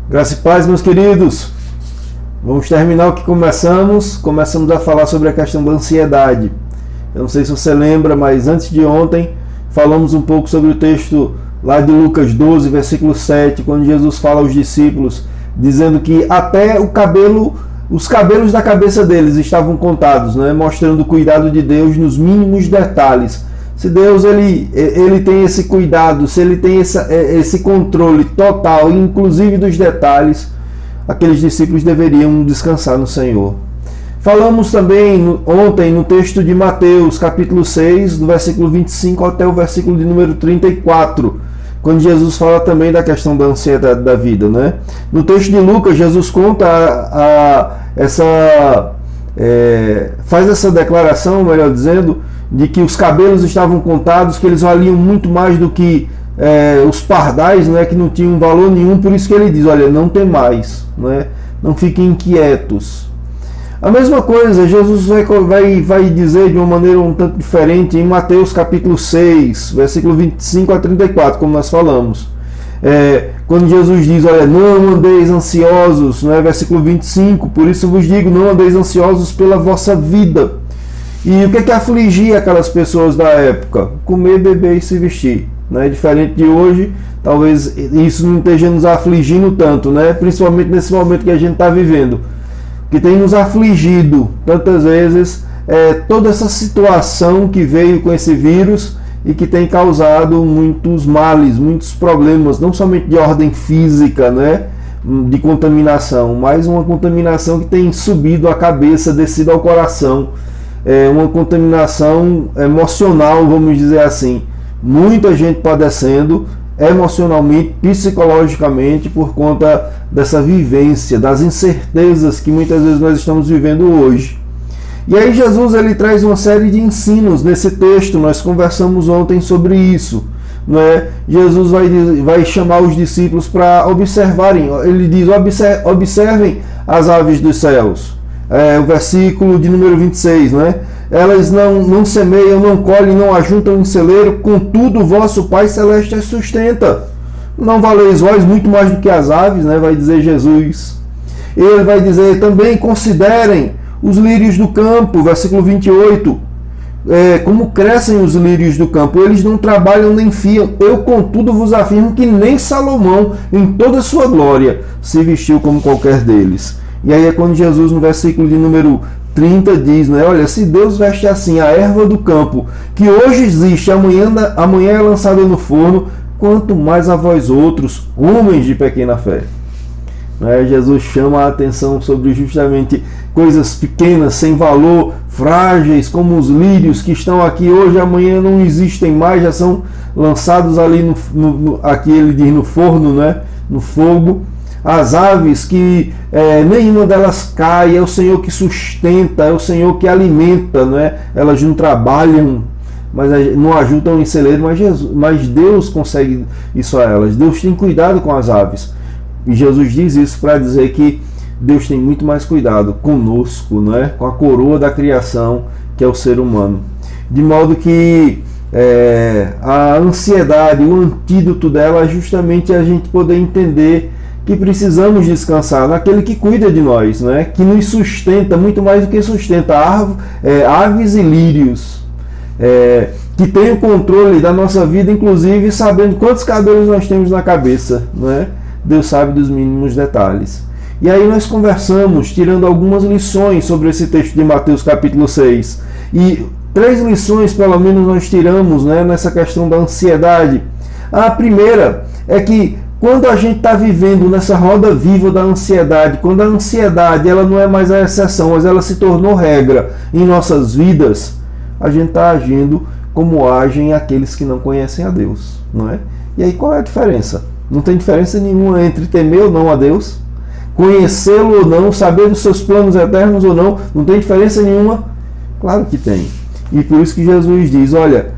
Graça e paz, meus queridos. Vamos terminar o que começamos a falar sobre a questão da ansiedade. Eu não sei se você lembra, mas antes de ontem falamos um pouco sobre o texto lá de Lucas 12, versículo 7, quando Jesus fala aos discípulos, dizendo que até os cabelos da cabeça deles estavam contados, né? Mostrando o cuidado de Deus nos mínimos detalhes. Se Deus ele tem esse cuidado, se ele tem esse controle total, inclusive dos detalhes, aqueles discípulos deveriam descansar no Senhor. Falamos também ontem no texto de Mateus, capítulo 6, do versículo 25 até o versículo de número 34, quando Jesus fala também da questão da ansiedade da vida, né? No texto de Lucas, Jesus conta faz essa declaração, melhor dizendo, de que os cabelos estavam contados, que eles valiam muito mais do que os pardais, né, que não tinham valor nenhum. Por isso que ele diz, olha, não temais, né, não fiquem inquietos. A mesma coisa, Jesus vai dizer de uma maneira um tanto diferente em Mateus capítulo 6, versículo 25 a 34, como nós falamos. Quando Jesus diz, olha, não andeis ansiosos, né, versículo 25, por isso vos digo, não andeis ansiosos pela vossa vida. E o que afligia aquelas pessoas da época? Comer, beber e se vestir. Né? Diferente de hoje, talvez isso não esteja nos afligindo tanto, né? Principalmente nesse momento que a gente está vivendo. Que tem nos afligido tantas vezes toda essa situação que veio com esse vírus e que tem causado muitos males, muitos problemas, não somente de ordem física, né? De contaminação, mas uma contaminação que tem subido a cabeça, descido ao coração. Uma contaminação emocional, vamos dizer assim. Muita gente padecendo emocionalmente, psicologicamente, por conta dessa vivência, das incertezas que muitas vezes nós estamos vivendo hoje. E aí Jesus ele traz uma série de ensinos nesse texto, nós conversamos ontem sobre isso. Né? Jesus vai chamar os discípulos para observarem, ele diz, observem as aves dos céus. O versículo de número 26, né? Elas não semeiam, não colhem, não ajuntam em celeiro, contudo o vosso Pai Celeste as sustenta. Não valeis vós muito mais do que as aves, né? Vai dizer Jesus. Ele vai dizer também, considerem os lírios do campo, versículo 28. Como crescem os lírios do campo, eles não trabalham nem fiam. Eu, contudo, vos afirmo que nem Salomão, em toda a sua glória, se vestiu como qualquer deles. E aí é quando Jesus, no versículo de número 30, diz, né, olha, se Deus veste assim a erva do campo, que hoje existe, amanhã é lançada no forno, quanto mais a vós outros, homens de pequena fé. Jesus chama a atenção sobre justamente coisas pequenas, sem valor, frágeis, como os lírios que estão aqui hoje, amanhã não existem mais, já são lançados ali, aqui ele diz, no forno, né, no fogo. As aves que nenhuma delas cai, é o Senhor que sustenta, é o Senhor que alimenta, né? Elas não trabalham, mas não ajudam em celeiro, mas Deus consegue isso a elas. Deus tem cuidado com as aves. E Jesus diz isso para dizer que Deus tem muito mais cuidado conosco, né? Com a coroa da criação, que é o ser humano. De modo que a ansiedade, o antídoto dela é justamente a gente poder entender que precisamos descansar naquele que cuida de nós, né? Que nos sustenta, muito mais do que sustenta aves e lírios, que tem o controle da nossa vida, inclusive sabendo quantos cabelos nós temos na cabeça, né? Deus sabe dos mínimos detalhes. E aí nós conversamos, tirando algumas lições sobre esse texto de Mateus capítulo 6, e 3 lições pelo menos nós tiramos, né, nessa questão da ansiedade. A primeira é que quando a gente está vivendo nessa roda viva da ansiedade, quando a ansiedade ela não é mais a exceção, mas ela se tornou regra em nossas vidas, a gente está agindo como agem aqueles que não conhecem a Deus, não é? E aí qual é a diferença? Não tem diferença nenhuma entre temer ou não a Deus, conhecê-lo ou não, saber dos seus planos eternos ou não, não tem diferença nenhuma? Claro que tem. E por isso que Jesus diz, olha,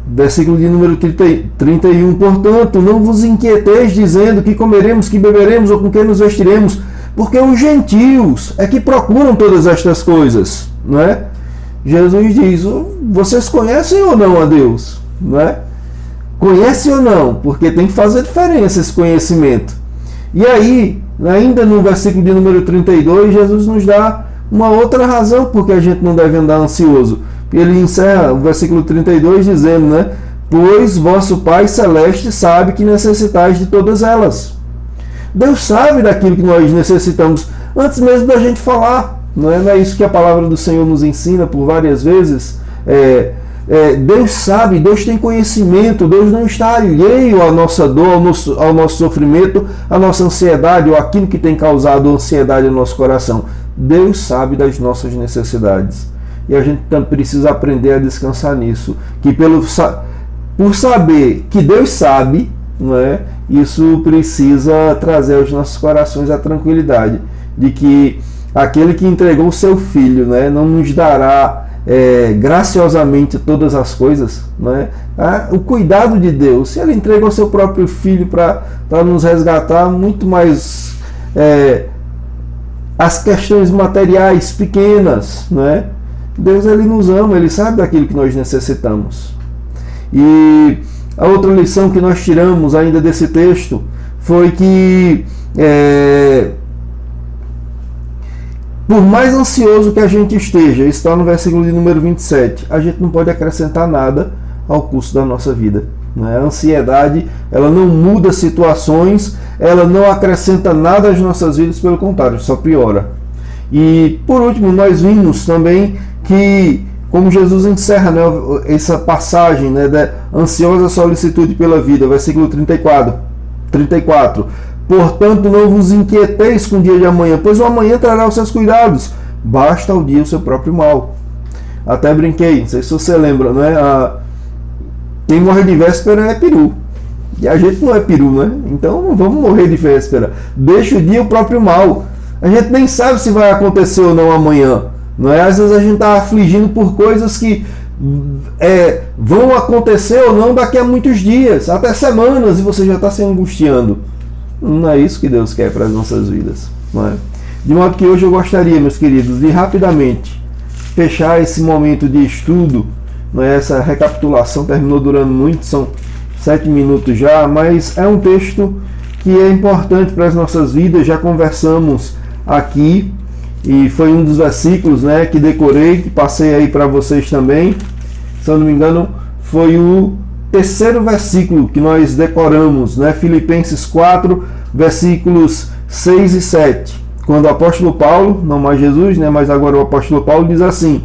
versículo de número 31, portanto, não vos inquieteis dizendo que comeremos, que beberemos ou com que nos vestiremos, porque os gentios é que procuram todas estas coisas, não é? Jesus diz, vocês conhecem ou não a Deus, não é? Conhece ou não? Porque tem que fazer diferença esse conhecimento. E aí, ainda no versículo de número 32, Jesus nos dá uma outra razão porque a gente não deve andar ansioso. Ele encerra o versículo 32 dizendo, né? Pois vosso Pai Celeste sabe que necessitais de todas elas. Deus sabe daquilo que nós necessitamos antes mesmo da gente falar. Não é isso que a palavra do Senhor nos ensina por várias vezes? Deus sabe, Deus tem conhecimento, Deus não está alheio à nossa dor, ao nosso sofrimento, à nossa ansiedade ou aquilo que tem causado ansiedade no nosso coração. Deus sabe das nossas necessidades. E a gente precisa aprender a descansar nisso. Que por saber que Deus sabe, não é? Isso precisa trazer aos nossos corações a tranquilidade de que aquele que entregou o seu Filho, né, não nos dará graciosamente todas as coisas, né? O cuidado de Deus, se Ele entregou seu próprio Filho para nos resgatar, muito mais as questões materiais pequenas, né? Deus, Ele nos ama, Ele sabe daquilo que nós necessitamos. E a outra lição que nós tiramos ainda desse texto foi que por mais ansioso que a gente esteja, isso está no versículo de número 27, a gente não pode acrescentar nada ao curso da nossa vida. Né? A ansiedade, ela não muda situações, ela não acrescenta nada às nossas vidas, pelo contrário, só piora. E por último, nós vimos também que, como Jesus encerra, né, essa passagem, né, da ansiosa solicitude pela vida, versículo 34. Portanto, não vos inquieteis com o dia de amanhã, pois o amanhã trará os seus cuidados. Basta ao dia o seu próprio mal. Até brinquei, não sei se você lembra, né? Quem morre de véspera é peru. E a gente não é peru, né? Então não vamos morrer de véspera. Deixa o dia o próprio mal. A gente nem sabe se vai acontecer ou não amanhã. Não é? Às vezes a gente está afligindo por coisas que vão acontecer ou não daqui a muitos dias, até semanas, e você já está se angustiando. Não é isso que Deus quer para as nossas vidas. Não é? De modo que hoje eu gostaria, meus queridos, de rapidamente fechar esse momento de estudo. Não é? Essa recapitulação terminou durando muito, são 7 minutos já, mas é um texto que é importante para as nossas vidas. Já conversamos aqui e foi um dos versículos, né, que decorei, que passei aí para vocês também. Se eu não me engano, foi o terceiro versículo que nós decoramos, né? Filipenses 4, versículos 6 e 7. Quando o apóstolo Paulo, não mais Jesus, né, mas agora o apóstolo Paulo diz assim: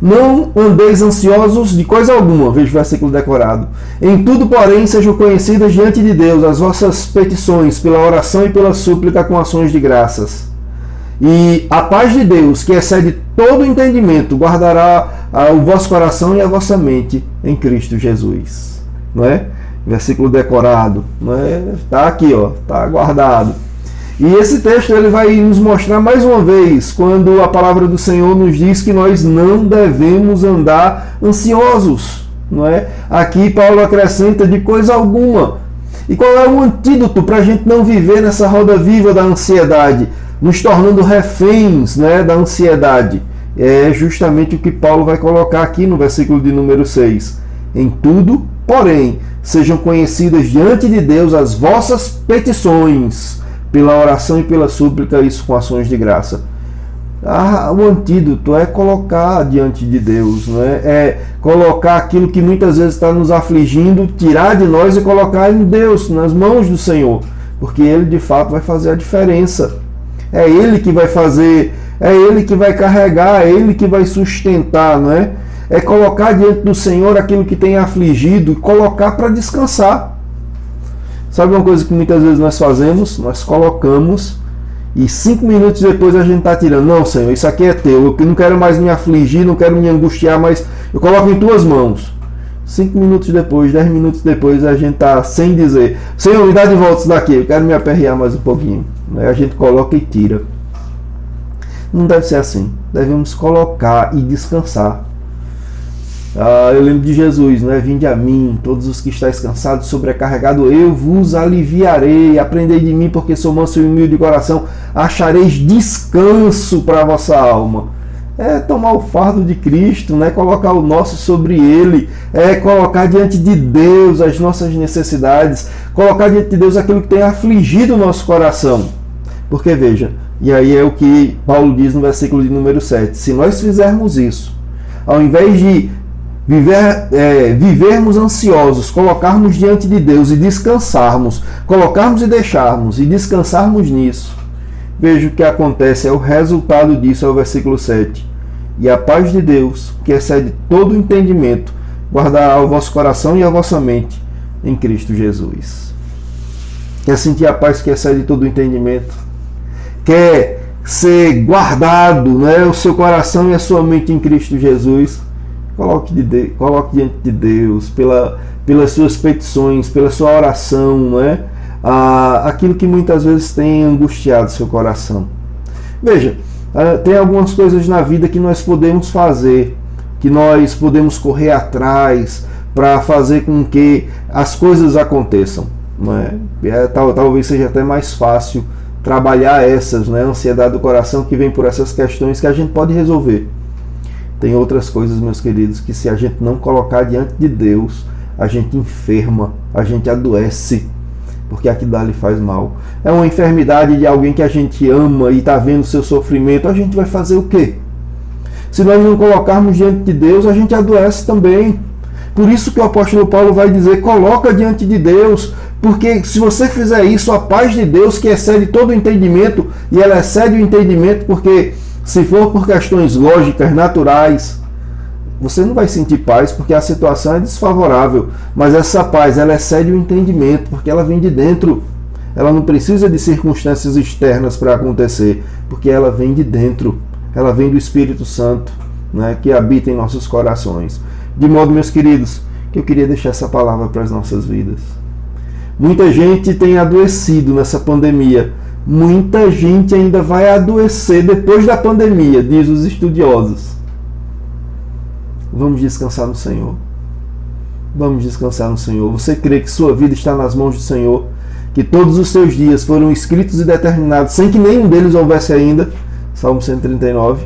não andeis ansiosos de coisa alguma, veja o versículo decorado. Em tudo, porém, sejam conhecidas diante de Deus as vossas petições, pela oração e pela súplica com ações de graças. E a paz de Deus, que excede todo entendimento, guardará o vosso coração e a vossa mente em Cristo Jesus. Não é? Versículo decorado. Não é? Está aqui, ó, está guardado. E esse texto ele vai nos mostrar mais uma vez, quando a palavra do Senhor nos diz que nós não devemos andar ansiosos. Não é? Aqui Paulo acrescenta de coisa alguma. E qual é o antídoto para a gente não viver nessa roda viva da ansiedade, nos tornando reféns, né, da ansiedade? É justamente o que Paulo vai colocar aqui no versículo de número 6. Em tudo, porém, sejam conhecidas diante de Deus as vossas petições, pela oração e pela súplica, isso com ações de graça. O antídoto é colocar diante de Deus, não é? É colocar aquilo que muitas vezes está nos afligindo, tirar de nós e colocar em Deus, nas mãos do Senhor, porque Ele de fato vai fazer a diferença. É Ele que vai fazer, é Ele que vai carregar, é Ele que vai sustentar, não é? É colocar diante do Senhor aquilo que tem afligido e colocar para descansar. Sabe uma coisa que muitas vezes nós fazemos? Nós colocamos e 5 minutos depois a gente está tirando. Não, Senhor, isso aqui é teu, eu não quero mais me afligir, não quero me angustiar, mas eu coloco em tuas mãos. 5 minutos depois, 10 minutos depois, a gente está sem dizer: Senhor, me dá de volta isso daqui, eu quero me aperrear mais um pouquinho. Aí a gente coloca e tira. Não deve ser assim. Devemos colocar e descansar. Eu lembro de Jesus, né? Vinde a mim, todos os que estáis cansados, sobrecarregados, eu vos aliviarei. Aprendei de mim, porque sou manso e humilde de coração, achareis descanso para a vossa alma. é tomar o fardo de Cristo, né? Colocar o nosso sobre Ele, colocar diante de Deus as nossas necessidades, colocar diante de Deus aquilo que tem afligido o nosso coração. Porque veja, e aí é o que Paulo diz no versículo de número 7, se nós fizermos isso, ao invés de vivermos ansiosos, colocarmos diante de Deus e descansarmos, colocarmos e deixarmos e descansarmos nisso, veja o que acontece, é o resultado disso, é o versículo 7. E a paz de Deus, que excede todo o entendimento, guardará o vosso coração e a vossa mente em Cristo Jesus. Quer sentir a paz que excede todo o entendimento? Quer ser guardado, né, o seu coração e a sua mente em Cristo Jesus? Coloque diante de Deus, pelas suas petições, pela sua oração, né? Aquilo que muitas vezes tem angustiado seu coração. Veja, tem algumas coisas na vida que nós podemos fazer, que nós podemos correr atrás para fazer com que as coisas aconteçam. Não é? Talvez seja até mais fácil trabalhar essas, né? A ansiedade do coração que vem por essas questões que a gente pode resolver. Tem outras coisas, meus queridos, que se a gente não colocar diante de Deus, a gente enferma, a gente adoece, porque aquilo dali faz mal. É uma enfermidade de alguém que a gente ama e está vendo o seu sofrimento, a gente vai fazer o quê? Se nós não colocarmos diante de Deus, a gente adoece também. Por isso que o apóstolo Paulo vai dizer, coloca diante de Deus, porque se você fizer isso, a paz de Deus, que excede todo o entendimento, e ela excede o entendimento porque se for por questões lógicas, naturais, você não vai sentir paz porque a situação é desfavorável. Mas essa paz, ela excede o entendimento porque ela vem de dentro. Ela não precisa de circunstâncias externas para acontecer, porque ela vem de dentro. Ela vem do Espírito Santo, né, que habita em nossos corações. De modo, meus queridos, que eu queria deixar essa palavra para as nossas vidas. Muita gente tem adoecido nessa pandemia. Muita gente ainda vai adoecer depois da pandemia, diz os estudiosos. Vamos descansar no Senhor. Vamos descansar no Senhor. Você crê que sua vida está nas mãos do Senhor? Que todos os seus dias foram escritos e determinados sem que nenhum deles houvesse ainda? Salmo 139.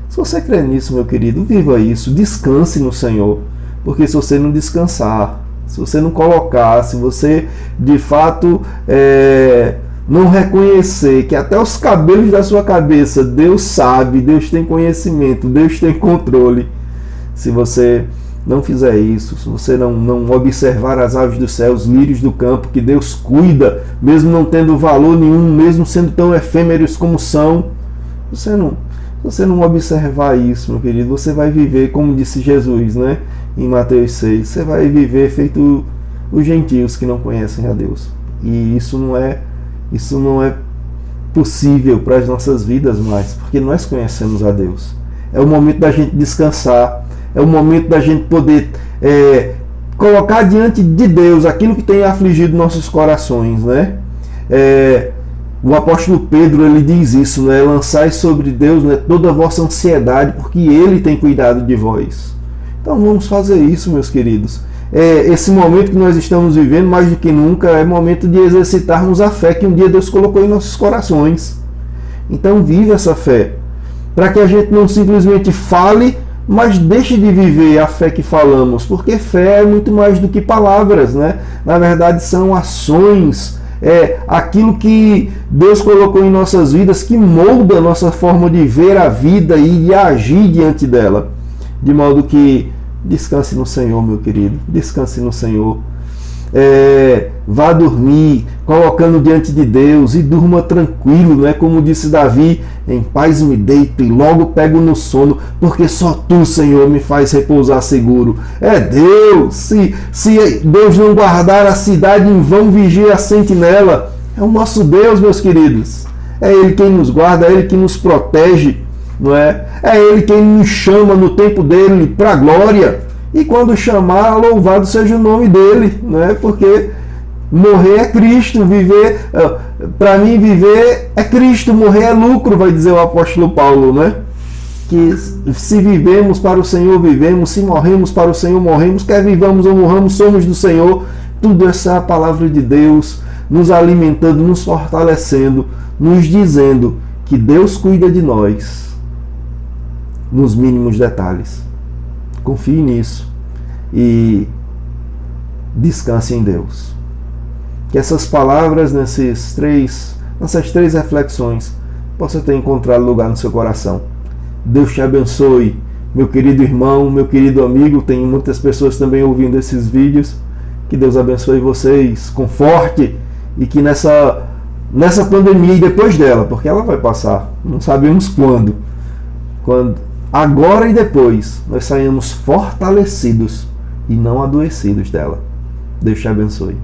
Se você crê nisso, meu querido, viva isso. Descanse no Senhor. Porque se você não descansar, se você não colocar, se você de fato não reconhecer que até os cabelos da sua cabeça Deus sabe, Deus tem conhecimento, Deus tem controle. Se você não fizer isso, se você não observar as aves do céu, os lírios do campo, que Deus cuida, mesmo não tendo valor nenhum, mesmo sendo tão efêmeros como são, se você não observar isso, meu querido, você vai viver, como disse Jesus, né, em Mateus 6, você vai viver feito os gentios que não conhecem a Deus. E isso não é possível para as nossas vidas mais, porque nós conhecemos a Deus. É o momento da gente descansar, é o momento da gente poder colocar diante de Deus aquilo que tem afligido nossos corações, né? O apóstolo Pedro, ele diz isso, né? Lançai sobre Deus, né, toda a vossa ansiedade, porque Ele tem cuidado de vós. Então vamos fazer isso, meus queridos. Esse momento que nós estamos vivendo, mais do que nunca, é momento de exercitarmos a fé que um dia Deus colocou em nossos corações. Então vive essa fé, para que a gente não simplesmente fale, mas deixe de viver a fé que falamos, porque fé é muito mais do que palavras, né? Na verdade são ações, aquilo que Deus colocou em nossas vidas, que molda a nossa forma de ver a vida e de agir diante dela. De modo que descanse no Senhor, meu querido, descanse no Senhor. Vá dormir, colocando diante de Deus, e durma tranquilo, né? Como disse Davi, em paz me deito e logo pego no sono, porque só Tu, Senhor, me faz repousar seguro. Deus, se Deus não guardar a cidade, em vão vigia a sentinela. É o nosso Deus, meus queridos. É Ele quem nos guarda, é Ele que nos protege, não é? É Ele quem nos chama no tempo dele para a glória. E quando chamar, louvado seja o nome dele, né? Porque morrer é Cristo, viver, para mim viver é Cristo, morrer é lucro, vai dizer o apóstolo Paulo, né? Que se vivemos para o Senhor, vivemos, se morremos para o Senhor, morremos, quer vivamos ou morramos, somos do Senhor. Tudo essa é a palavra de Deus, nos alimentando, nos fortalecendo, nos dizendo que Deus cuida de nós. nos mínimos detalhes. Confie nisso e descanse em Deus. Que essas palavras nessas três reflexões possam ter encontrado lugar no seu coração. Deus te abençoe, meu querido irmão, meu querido amigo. Tem muitas pessoas também ouvindo esses vídeos. Que Deus abençoe vocês, conforte, e que nessa pandemia e depois dela, porque ela vai passar, não sabemos quando, agora e depois, nós saímos fortalecidos e não adoecidos dela. Deus te abençoe.